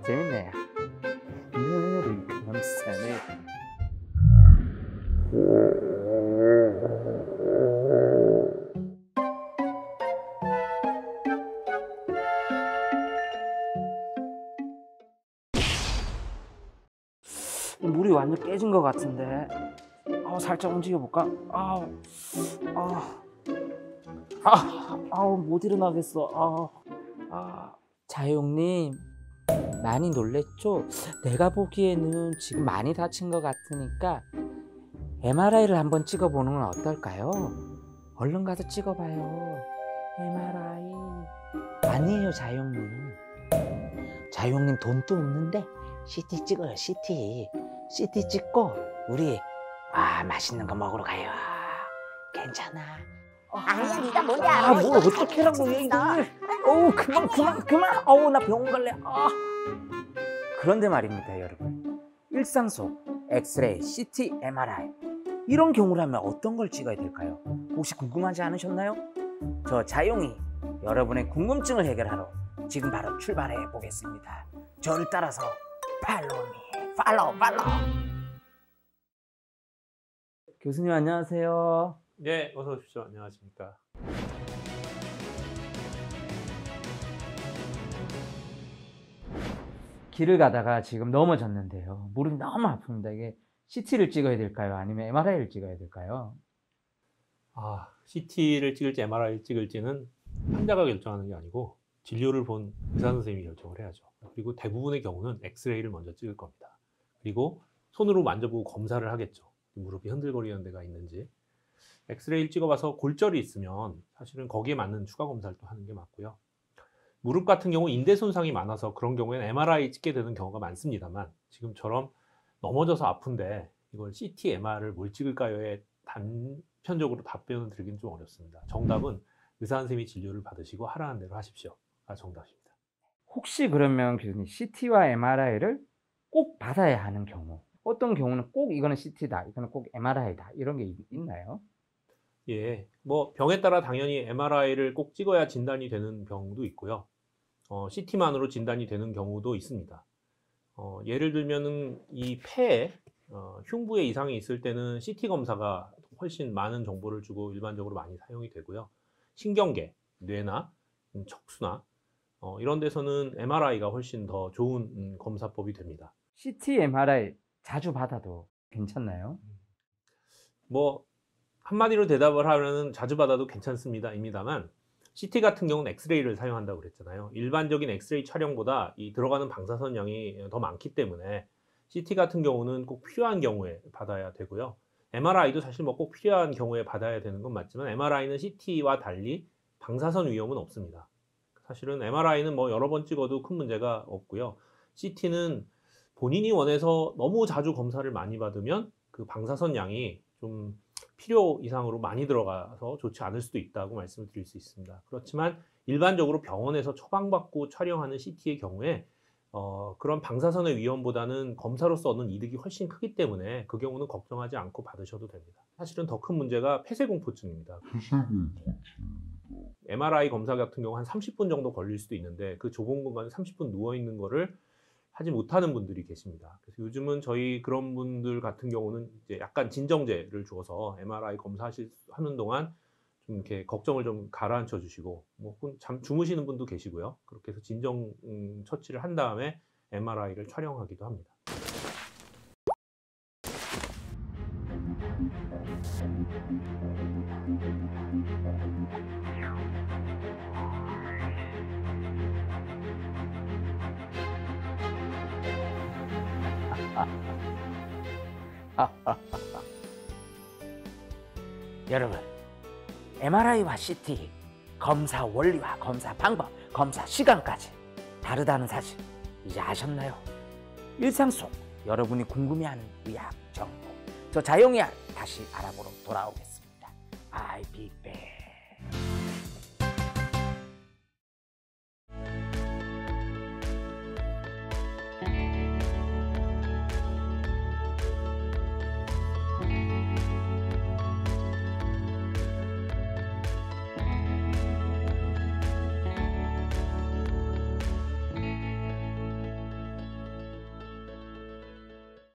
재밌네. 너를 감싸네. 물이 완전 깨진 것 같은데. 살짝 움직여볼까? 못 일어나겠어. 자용님, 많이 놀랬죠? 내가 보기에는 지금 많이 다친 것 같으니까 MRI를 한번 찍어보는 건 어떨까요? 얼른 가서 찍어봐요. MRI. 아니에요, 자용님. 자용님 돈도 없는데 CT 찍어요, CT. CT 찍고 우리 맛있는 거 먹으러 가요. 괜찮아. 아니야, 네가 뭔데 알아? 뭘 어떻게 하라고 얘 이거. 그만. 나 병원 갈래. 그런데 말입니다, 여러분. 일상 속 엑스레이, CT, MRI 이런 경우라면 어떤 걸 찍어야 될까요? 혹시 궁금하지 않으셨나요? 저 자용이 여러분의 궁금증을 해결하러 지금 바로 출발해 보겠습니다. 저를 따라서 팔로우. 교수님 안녕하세요. 네, 어서 오십시오. 안녕하십니까. 길을 가다가 지금 넘어졌는데요. 무릎이 너무 아픕니다. 이게 CT를 찍어야 될까요? 아니면 MRI를 찍어야 될까요? CT를 찍을지 MRI를 찍을지는 환자가 결정하는 게 아니고 진료를 본 의사 선생님이 결정을 해야죠. 그리고 대부분의 경우는 엑스레이를 먼저 찍을 겁니다. 그리고 손으로 만져보고 검사를 하겠죠. 무릎이 흔들거리는 데가 있는지. 엑스레이를 찍어봐서 골절이 있으면 사실은 거기에 맞는 추가 검사를 또 하는 게 맞고요. 무릎 같은 경우 인대 손상이 많아서 그런 경우에는 MRI 찍게 되는 경우가 많습니다만 지금처럼 넘어져서 아픈데 이걸 CT, MR을 뭘 찍을까요에 단편적으로 답변을 드리긴 좀 어렵습니다. 정답은 의사 선생님이 진료를 받으시고 하라는 대로 하십시오가 정답입니다. 혹시 그러면 교수님 CT와 MRI를 꼭 받아야 하는 경우, 어떤 경우는 꼭 이거는 CT다, 이거는 꼭 MRI다 이런 게 있나요? 예, 뭐 병에 따라 당연히 MRI를 꼭 찍어야 진단이 되는 병도 있고요. CT만으로 진단이 되는 경우도 있습니다. 예를 들면은 이 폐에 흉부에 이상이 있을 때는 CT 검사가 훨씬 많은 정보를 주고 일반적으로 많이 사용이 되고요. 신경계, 뇌나 척수나 이런 데서는 MRI가 훨씬 더 좋은 검사법이 됩니다. CT, MRI 자주 받아도 괜찮나요? 뭐 한마디로 대답을 하려면 자주 받아도 괜찮습니다 입니다만 CT 같은 경우는 엑스레이를 사용한다고 그랬잖아요. 일반적인 엑스레이 촬영보다 이 들어가는 방사선 양이 더 많기 때문에 CT 같은 경우는 꼭 필요한 경우에 받아야 되고요. MRI도 사실 뭐 꼭 필요한 경우에 받아야 되는 건 맞지만 MRI는 CT와 달리 방사선 위험은 없습니다. 사실은 MRI는 뭐 여러 번 찍어도 큰 문제가 없고요. CT는 본인이 원해서 너무 자주 검사를 많이 받으면 그 방사선 양이 좀 필요 이상으로 많이 들어가서 좋지 않을 수도 있다고 말씀을 드릴 수 있습니다. 그렇지만 일반적으로 병원에서 처방받고 촬영하는 CT의 경우에 그런 방사선의 위험보다는 검사로서 얻는 이득이 훨씬 크기 때문에 그 경우는 걱정하지 않고 받으셔도 됩니다. 사실은 더 큰 문제가 폐쇄공포증입니다. MRI 검사 같은 경우 한 30분 정도 걸릴 수도 있는데 그 좁은 공간에 30분 누워있는 거를 하지 못하는 분들이 계십니다. 그래서 요즘은 저희 그런 분들 같은 경우는 이제 약간 진정제를 주어서 MRI 검사하는 동안 좀 이렇게 걱정을 좀 가라앉혀 주시고, 뭐 주무시는 분도 계시고요. 그렇게 해서 진정 처치를 한 다음에 MRI를 촬영하기도 합니다. 여러분, MRI와 CT 검사 원리와 검사 방법, 검사 시간까지 다르다는 사실 이제 아셨나요? 일상 속 여러분이 궁금해하는 의학 정보, 저 자용이 다시 알아보러 돌아오겠습니다. IB